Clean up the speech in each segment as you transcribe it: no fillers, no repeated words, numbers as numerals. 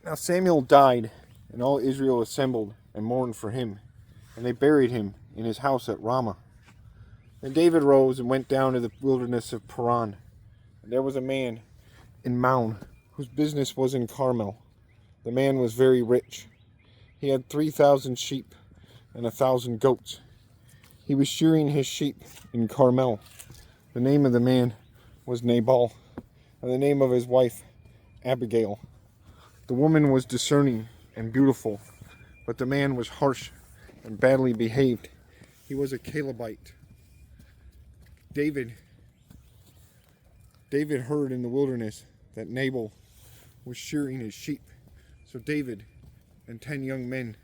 Now Samuel died, and all Israel assembled and mourned for him, and they buried him in his house at Ramah. Then David rose and went down to the wilderness of Paran. And there was a man in Maon, whose business was in Carmel. The man was very rich. He had 3,000 sheep and 1,000 goats. He was shearing his sheep in Carmel. The name of the man was Nabal, and the name of his wife Abigail. The woman was discerning and beautiful, but the man was harsh and badly behaved. He was a Calebite. David heard in the wilderness that Nabal was shearing his sheep. So David sent 10 young men.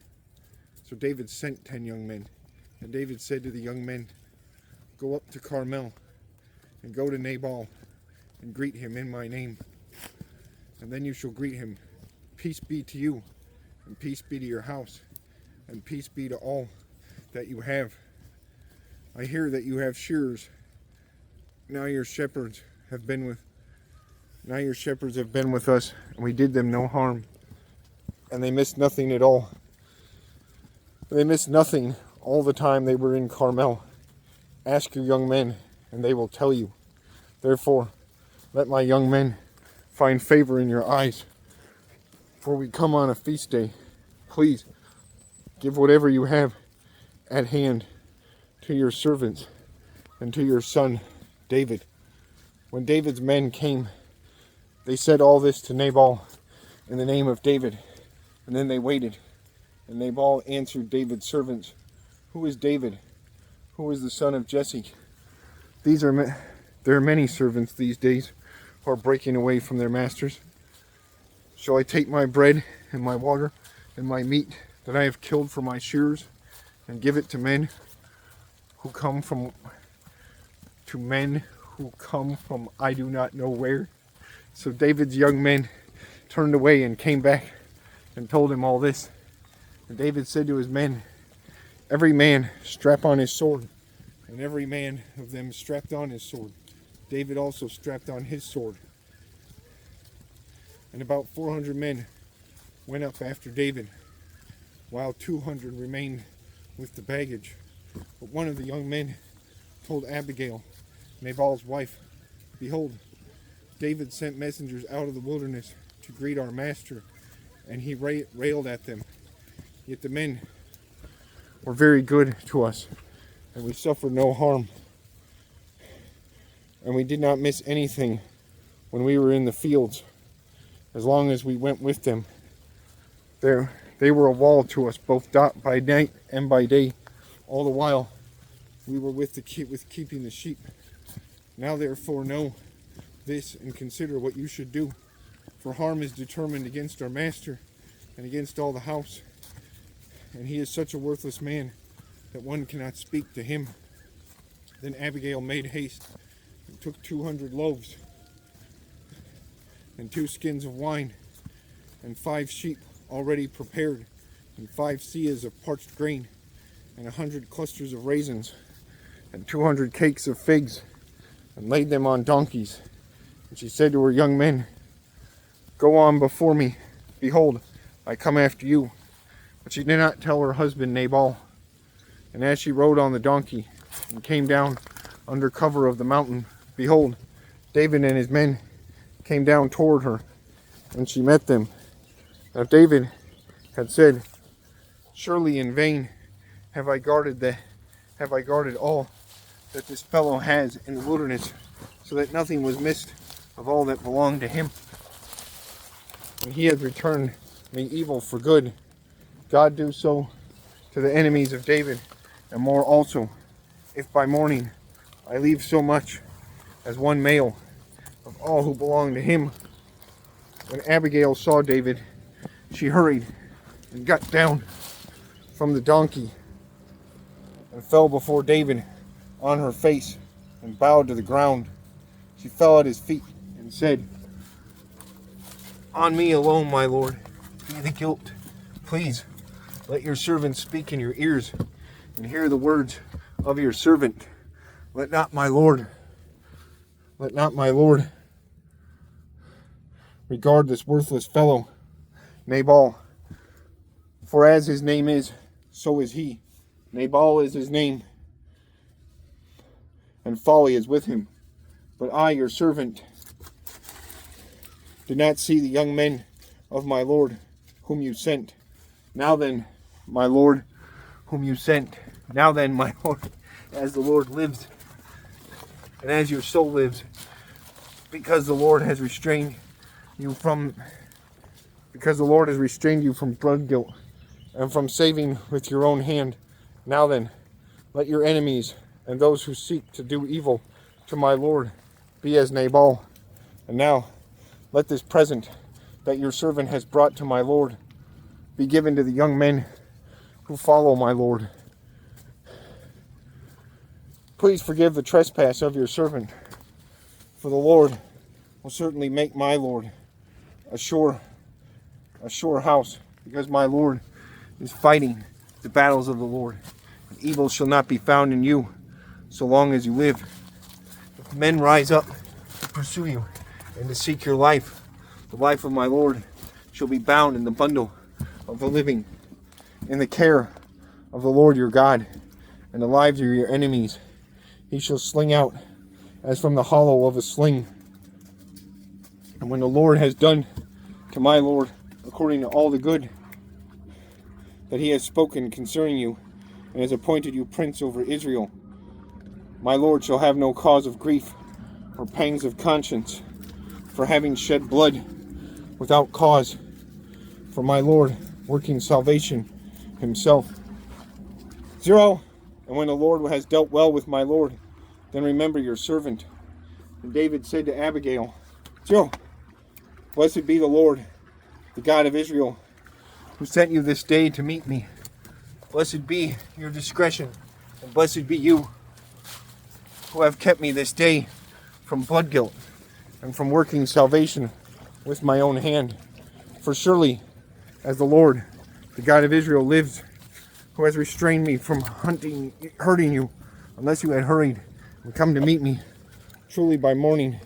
And David said to the young men, "Go up to Carmel and go to Nabal and greet him in my name. And then you shall greet him, 'Peace be to you, and peace be to your house, and peace be to all that you have. I hear that you have shearers. Now your shepherds have been with us, and we did them no harm. And they missed nothing at all. They missed nothing all the time they were in Carmel. Ask your young men, and they will tell you. Therefore, let my young men find favor in your eyes. For we come on a feast day. Please, give whatever you have at hand to your servants and to your son David." When David's men came, they said all this to Nabal in the name of David, and then they waited. And Nabal answered David's servants, "Who is David? Who is the son of Jesse? There are many servants these days who are breaking away from their masters. Shall I take my bread and my water and my meat that I have killed for my shearers and give it to men who come from I do not know where?" So David's young men turned away and came back and told him all this. And David said to his men, "Every man strap on his sword." And every man of them strapped on his sword. David also strapped on his sword. And about 400 men went up after David, while 200 remained with the baggage. But one of the young men told Abigail, Nabal's wife, "Behold, David sent messengers out of the wilderness to greet our master, and he railed at them. Yet the men were very good to us, and we suffered no harm. And we did not miss anything when we were in the fields, as long as we went with them. They were a wall to us, both by night and by day. All the while we were with keeping the sheep. Now therefore know this, and consider what you should do. For harm is determined against our master and against all the house. And he is such a worthless man that one cannot speak to him." Then Abigail made haste and took 200 loaves and 2 skins of wine and 5 sheep already prepared and 5 seahs of parched grain and 100 clusters of raisins and 200 cakes of figs, and laid them on donkeys. And she said to her young men, "Go on before me. Behold, I come after you." But she did not tell her husband Nabal. And as she rode on the donkey and came down under cover of the mountain, behold, David and his men came down toward her, and she met them. Now David had said, "Surely in vain have I guarded all that this fellow has in the wilderness, so that nothing was missed of all that belonged to him. And he has returned me evil for good. God do so to the enemies of David, and more also, if by morning I leave so much as one male of all who belong to him." When Abigail saw David, she hurried and got down from the donkey and fell before David on her face and bowed to the ground. She fell at his feet and said, "On me alone, my lord, be the guilt. Please, let your servant speak in your ears and hear the words of your servant. Let not my lord regard this worthless fellow Nabal. For as his name is, so is he. Nabal is his name, and folly is with him. But I, your servant, did not see the young men of my Lord, whom you sent. Now then, my Lord, whom you sent. Now then, my Lord, as the Lord lives, and as your soul lives, because the Lord has restrained you from blood guilt, and from saving with your own hand. Now then, let your enemies and those who seek to do evil to my Lord be as Nabal. And now, let this present that your servant has brought to my Lord be given to the young men who follow my Lord. Please forgive the trespass of your servant, for the Lord will certainly make my Lord a sure house, because my Lord is fighting the battles of the Lord. Evil shall not be found in you so long as you live. If men rise up to pursue you and to seek your life, the life of my Lord shall be bound in the bundle of the living, in the care of the Lord your God, and the lives of your enemies he shall sling out as from the hollow of a sling. And when the Lord has done to my Lord according to all the good that he has spoken concerning you, and has appointed you prince over Israel, my Lord shall have no cause of grief or pangs of conscience for having shed blood without cause, for my Lord working salvation himself. 0. And when the Lord has dealt well with my Lord, then remember your servant. And David said to Abigail, 0. Blessed be the Lord, the God of Israel, who sent you this day to meet me. Blessed be your discretion, and blessed be you, who have kept me this day from blood guilt, and from working salvation with my own hand. For surely, as the Lord, the God of Israel, lives, who has restrained me from hurting you, unless you had hurried and come to meet me, truly by morning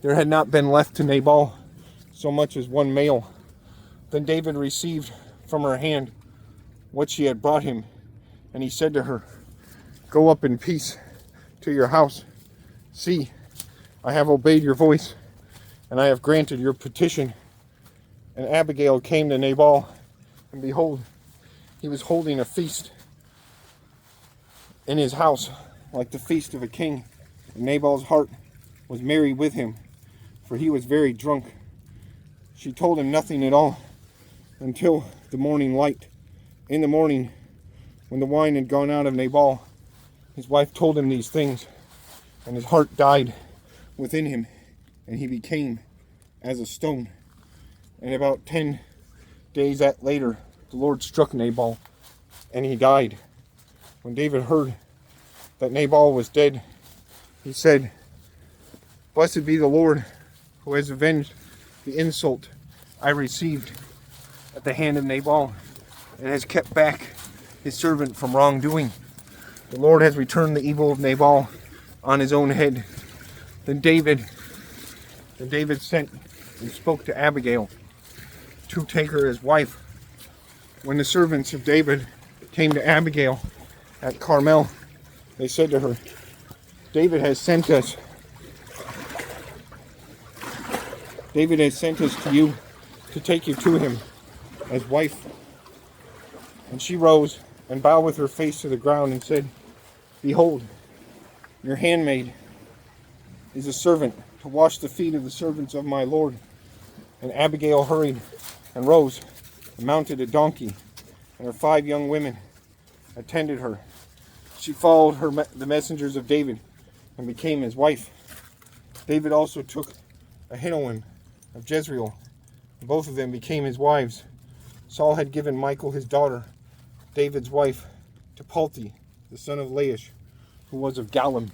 there had not been left to Nabal so much as one male. Then David received from her hand what she had brought him, and he said to her, Go up in peace to your house. See, I have obeyed your voice, and I have granted your petition. And Abigail came to Nabal, and behold, he was holding a feast in his house, like the feast of a king. And Nabal's heart was merry with him, for he was very drunk. She told him nothing at all until the morning light. In the morning, when the wine had gone out of Nabal, his wife told him these things, and his heart died within him, and he became as a stone. And about 10 days later, the Lord struck Nabal, and he died. When David heard that Nabal was dead, he said, Blessed be the Lord, who has avenged the insult I received at the hand of Nabal, and has kept back his servant from wrongdoing. The Lord has returned the evil of Nabal on his own head. Then David sent and spoke to Abigail to take her as wife. When the servants of David came to Abigail at Carmel, they said to her, David has sent us to you to take you to him as wife. And she rose and bowed with her face to the ground and said, Behold, your handmaid is a servant to wash the feet of the servants of my Lord. And Abigail hurried and rose and mounted a donkey, and her 5 young women attended her. She followed the messengers of David and became his wife. David also took Ahinoam of Jezreel, and both of them became his wives. Saul had given Michal his daughter, David's wife, to Palti, the son of Laish, who was of Gallim.